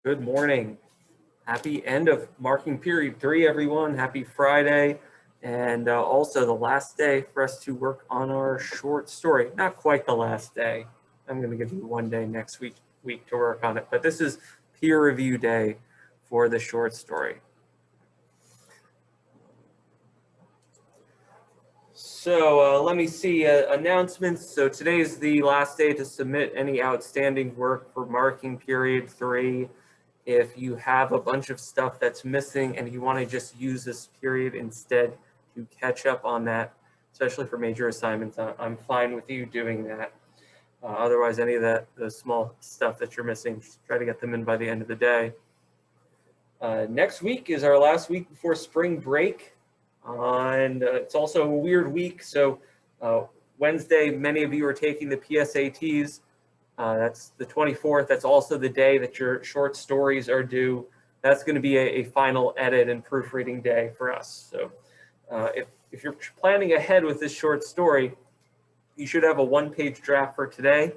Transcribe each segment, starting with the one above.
Good morning. Happy end of marking period 3, everyone. Happy Friday. And also the last day for us to work on our short story. Not quite the last day. I'm going to give you one day next week to work on it. But this is peer review day for the short story. So let me see announcements. So today is the last day to submit any outstanding work for marking period 3. If you have a bunch of stuff that's missing and you want to just use this period instead to catch up on that, especially for major assignments, I'm fine with you doing that. Otherwise, any of the small stuff that you're missing, just try to get them in by the end of the day. Next week is our last week before spring break. And it's also a weird week. So Wednesday, many of you are taking the PSATs. That's the 24th. That's also the day that your short stories are due. That's going to be a final edit and proofreading day for us. So if you're planning ahead with this short story, you should have a one-page draft for today. You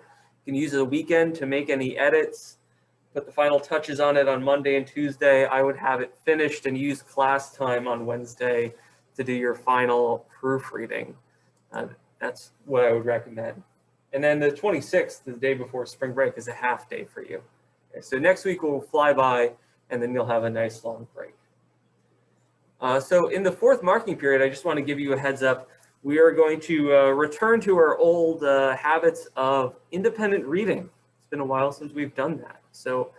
can use the weekend to make any edits, put the final touches on it on Monday and Tuesday. I would have it finished and use class time on Wednesday to do your final proofreading. That's what I would recommend. And then the 26th, the day before spring break, is a half day for you. Okay, so next week will fly by, and then you'll have a nice long break. So in the fourth marking period, I just want to give you a heads up. We are going to return to our old habits of independent reading. It's been a while since we've done that. So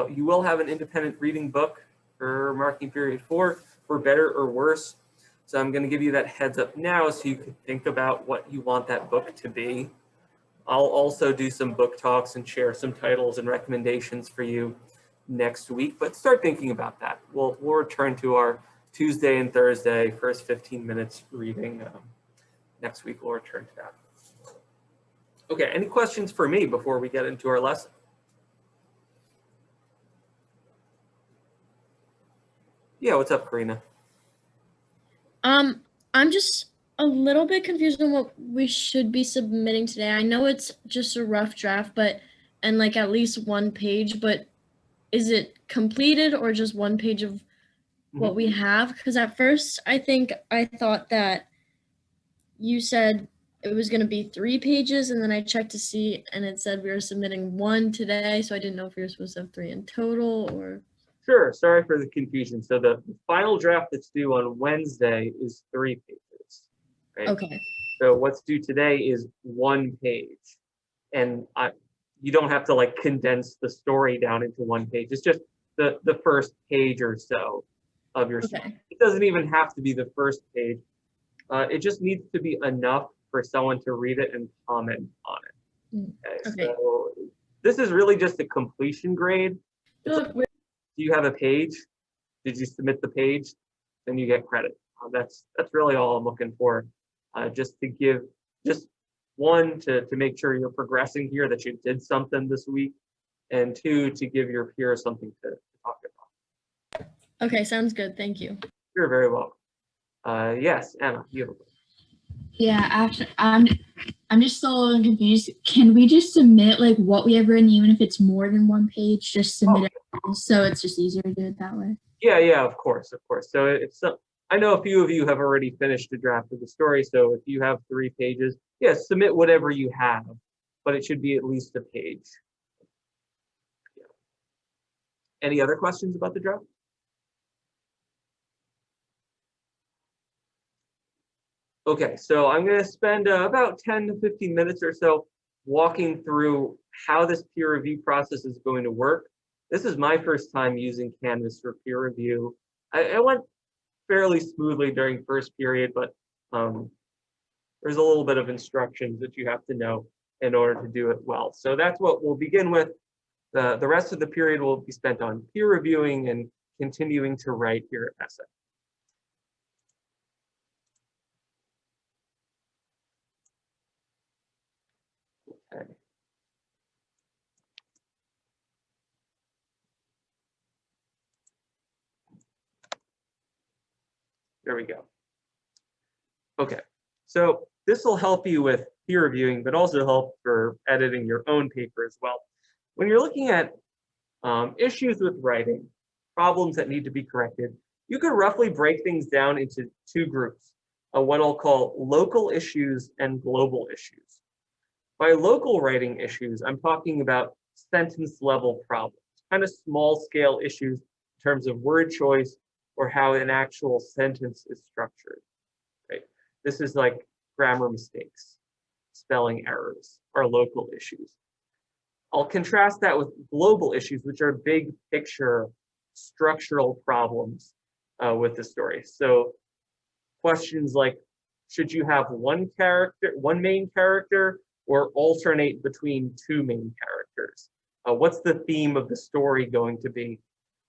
you will have an independent reading book for marking period 4, for better or worse. So I'm going to give you that heads up now so you can think about what you want that book to be. I'll also do some book talks and share some titles and recommendations for you next week, but start thinking about that. We'll return to our Tuesday and Thursday first 15 minutes reading. Next week we'll return to that. Okay, any questions for me before we get into our lesson? Yeah, what's up, Karina? I'm just a little bit confused on what we should be submitting today. I know it's just a rough draft, and like at least one page, but is it completed or just one page of what we have? Because at first I thought that you said it was going to be 3 pages, and then I checked to see and it said we were submitting 1 today, so I didn't know if we were supposed to have 3 in total or. Sure, sorry for the confusion. So the final draft that's due on Wednesday is 3 pages. Right? Okay. So what's due today is 1 page. And you don't have to like condense the story down into 1 page. It's just the first page or so of your story. It doesn't even have to be the first page. It just needs to be enough for someone to read it and comment on it. Okay. So this is really just a completion grade. Do you have a page? Did you submit the page? Then you get credit. That's really all I'm looking for. Just to give, just one, to make sure you're progressing here, that you did something this week, and 2, to give your peers something to talk about. Okay, sounds good. Thank you. You're very welcome. Yes, Emma, you have a question. Yeah, I'm just a little confused. Can we just submit like what we have written, even if it's more than 1 page? Just submit it, so it's just easier to do it that way. Yeah, of course. So it's I know a few of you have already finished a draft of the story. So if you have 3 pages, yes, submit whatever you have, but it should be at least a page. Yeah. Any other questions about the draft? Okay, so I'm going to spend about 10 to 15 minutes or so walking through how this peer review process is going to work. This is my first time using Canvas for peer review. I went fairly smoothly during first period, but there's a little bit of instructions that you have to know in order to do it well. So that's what we'll begin with. The rest of the period will be spent on peer reviewing and continuing to write your essay. Okay. There we go. Okay, so this will help you with peer reviewing, but also help for editing your own paper as well. When you're looking at Issues with writing, problems that need to be corrected. You could roughly break things down into two groups, what I'll call local issues and global issues. By local writing issues, I'm talking about sentence level problems, kind of small scale issues in terms of word choice or how an actual sentence is structured, right? This is like grammar mistakes, spelling errors, are local issues. I'll contrast that with global issues, which are big picture structural problems with the story. So questions like, should you have one main character, or alternate between two main characters? What's the theme of the story going to be?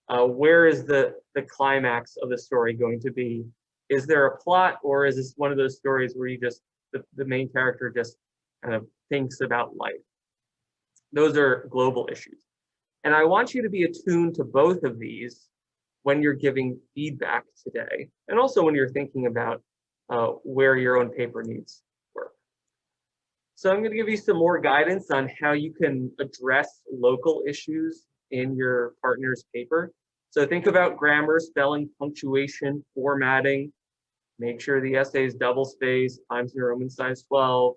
Where is the climax of the story going to be? Is there a plot, or is this one of those stories where you just, the main character just kind of thinks about life? Those are global issues. And I want you to be attuned to both of these when you're giving feedback today, and also when you're thinking about where your own paper needs work. So I'm going to give you some more guidance on how you can address local issues in your partner's paper. So think about grammar, spelling, punctuation, formatting. Make sure the essay is double spaced, Times New Roman size 12.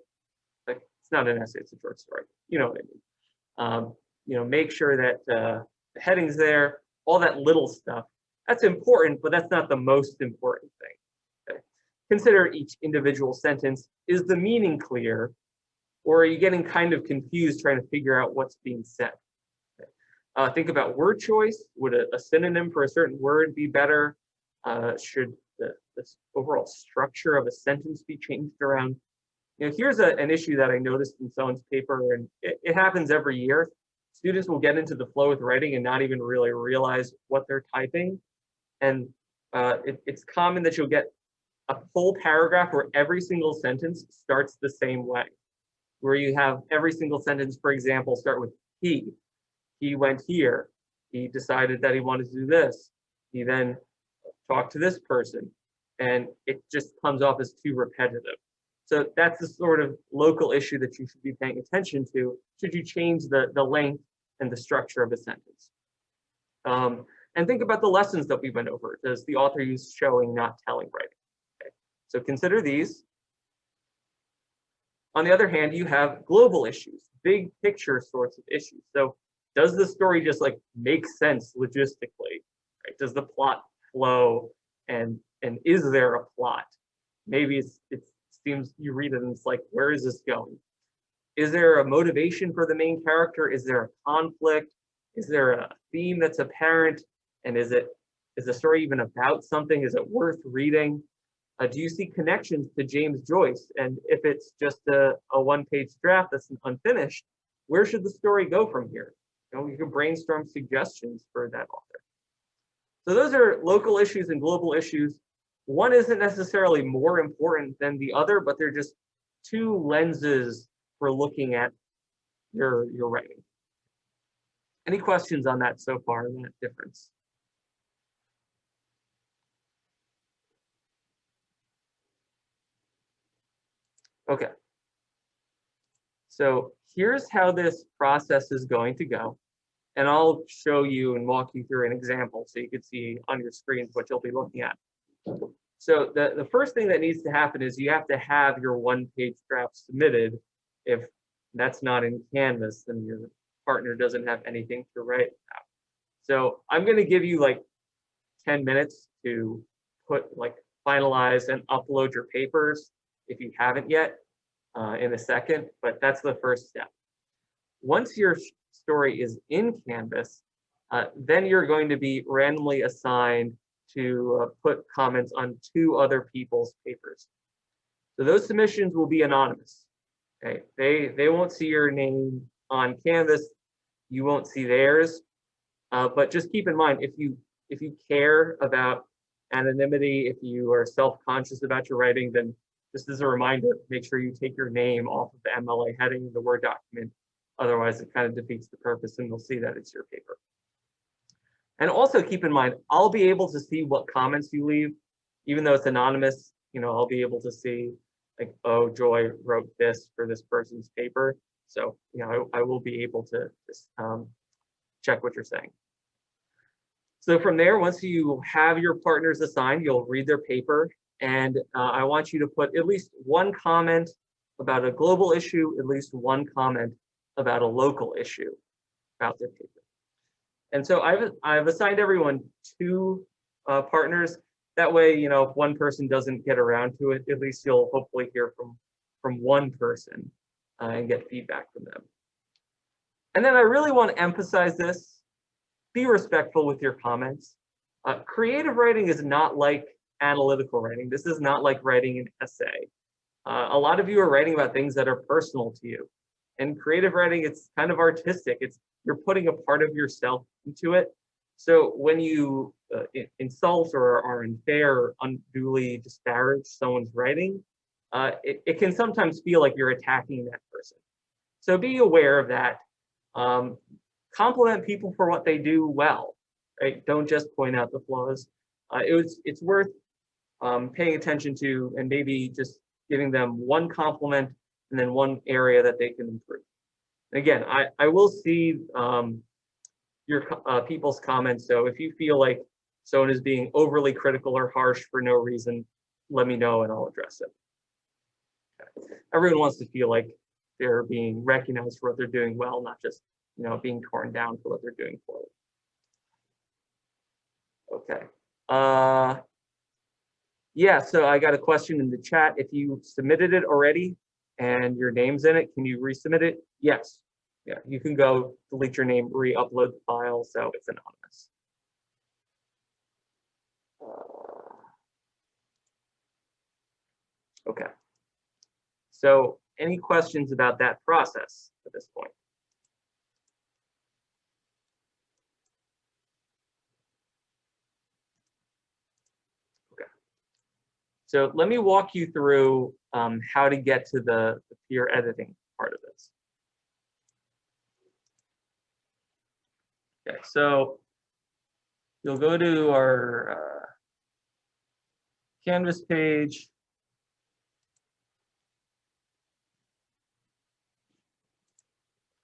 Like, it's not an essay, it's a short story. You know what I mean. Make sure that the heading's there, all that little stuff. That's important, but that's not the most important thing. Okay? Consider each individual sentence. Is the meaning clear, or are you getting kind of confused trying to figure out what's being said? Okay. Think about word choice. Would a synonym for a certain word be better? Should the overall structure of a sentence be changed around? Here's an issue that I noticed in someone's paper, and it happens every year. Students will get into the flow with writing and not even really realize what they're typing. And it's common that you'll get a full paragraph where every single sentence starts the same way, where you have every single sentence, for example, start with he. He went here. He decided that he wanted to do this. He then talked to this person. And it just comes off as too repetitive. So that's the sort of local issue that you should be paying attention to should you change the length and the structure of a sentence. And think about the lessons that we went over. Does the author use showing, not telling writing? Okay. So consider these. On the other hand, you have global issues, big picture sorts of issues. So does the story just like make sense logistically? Right? Does the plot flow, and is there a plot? Maybe it seems you read it and it's like, where is this going? Is there a motivation for the main character? Is there a conflict? Is there a theme that's apparent? And is the story even about something? Is it worth reading? Do you see connections to James Joyce? And if it's just a one-page draft that's unfinished, where should the story go from here? You can brainstorm suggestions for that author. So those are local issues and global issues. One isn't necessarily more important than the other, but they're just two lenses for looking at your writing. Any questions on that so far, that difference? Okay. So here's how this process is going to go. And I'll show you and walk you through an example so you can see on your screens what you'll be looking at. So the first thing that needs to happen is you have to have your one-page draft submitted. If that's not in Canvas, then your partner doesn't have anything to write about. So I'm going to give you like 10 minutes to finalize and upload your papers if you haven't yet in a second, but that's the first step. Once your story is in Canvas, then you're going to be randomly assigned to put comments on 2 other people's papers. So those submissions will be anonymous. Okay, they won't see your name on Canvas. You won't see theirs. But just keep in mind, if you care about anonymity, if you are self-conscious about your writing, then just as a reminder, make sure you take your name off of the MLA heading of the Word document. Otherwise, it kind of defeats the purpose, and they'll see that it's your paper. And also keep in mind, I'll be able to see what comments you leave, even though it's anonymous. I'll be able to see like, oh, Joy wrote this for this person's paper. So, I will be able to check what you're saying. So from there, once you have your partners assigned, you'll read their paper, and I want you to put at least one comment about a global issue, at least one comment about a local issue about their paper. And so I've assigned everyone 2 partners. That way, you know, if one person doesn't get around to it, at least you'll hopefully hear from one person and get feedback from them. And then I really want to emphasize this: be respectful with your comments. Creative writing is not like analytical writing. This is not like writing an essay. A lot of you are writing about things that are personal to you. In creative writing, it's kind of artistic. You're putting a part of yourself into it. So when you insult or are unfair or unduly disparage someone's writing, it can sometimes feel like you're attacking that person. So be aware of that. Compliment people for what they do well, right? Don't just point out the flaws. It's worth paying attention to, and maybe just giving them one compliment and then one area that they can improve. And again, I will see your people's comments. So if you feel like someone is being overly critical or harsh for no reason, let me know and I'll address it. Okay. Everyone wants to feel like they're being recognized for what they're doing well, not just, you know, being torn down for what they're doing poorly. Okay. Yeah, so I got a question in the chat. If you submitted it already and your name's in it, can you resubmit it? Yes. Yeah, you can go delete your name, re-upload the file, so it's anonymous. Okay. So any questions about that process at this point? So let me walk you through how to get to the peer editing part of this. Okay, so you'll go to our Canvas page.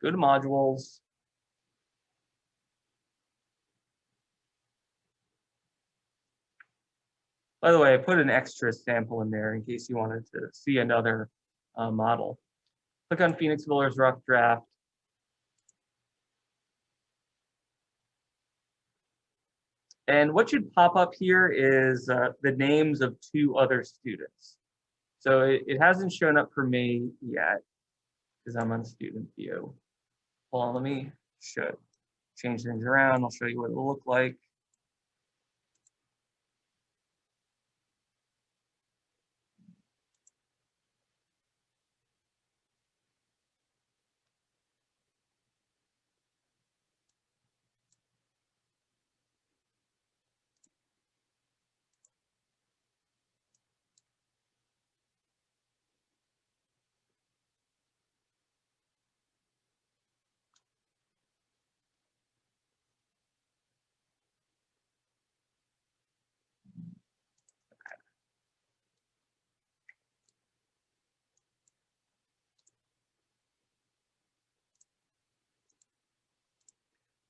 Go to modules. By the way, I put an extra sample in there in case you wanted to see another model. Click on Phoenix Miller's rough draft. And what should pop up here is the names of 2 other students. So it hasn't shown up for me yet because I'm on student view. Well, let me change things around. I'll show you what it will look like.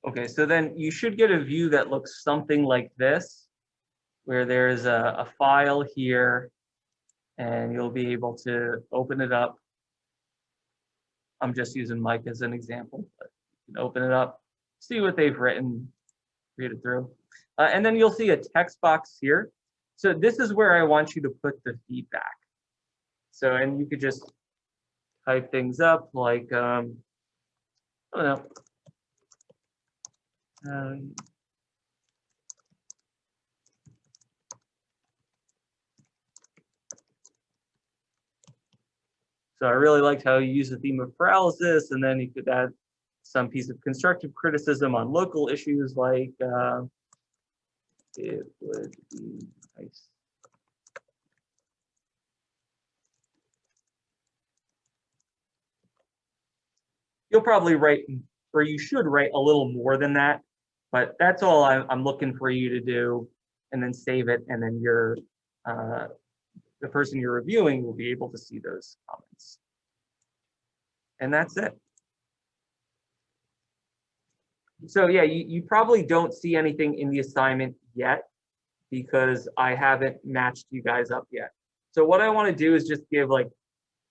Okay, so then you should get a view that looks something like this, where there's a file here, and you'll be able to open it up. I'm just using Mike as an example, but you can open it up, see what they've written, read it through. And then you'll see a text box here. So this is where I want you to put the feedback. So, and you could just type things up like, I don't know. So I really liked how you use the theme of paralysis, and then you could add some piece of constructive criticism on local issues like it would be nice. You'll probably write, or you should write a little more than that, but that's all I'm looking for you to do, and then save it, and then the person you're reviewing will be able to see those comments. And that's it. So yeah, you probably don't see anything in the assignment yet because I haven't matched you guys up yet. So what I want to do is just give like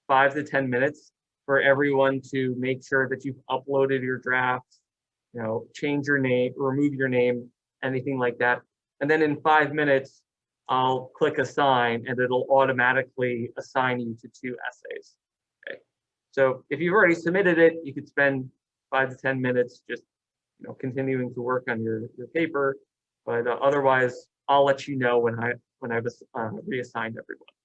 5 to 10 minutes for everyone to make sure that you've uploaded your drafts, change your name, remove your name, anything like that. And then in 5 minutes, I'll click assign and it'll automatically assign you to 2 essays. Okay. So if you've already submitted it, you could spend 5 to 10 minutes just continuing to work on your paper. But otherwise, I'll let you know when I've reassigned everyone.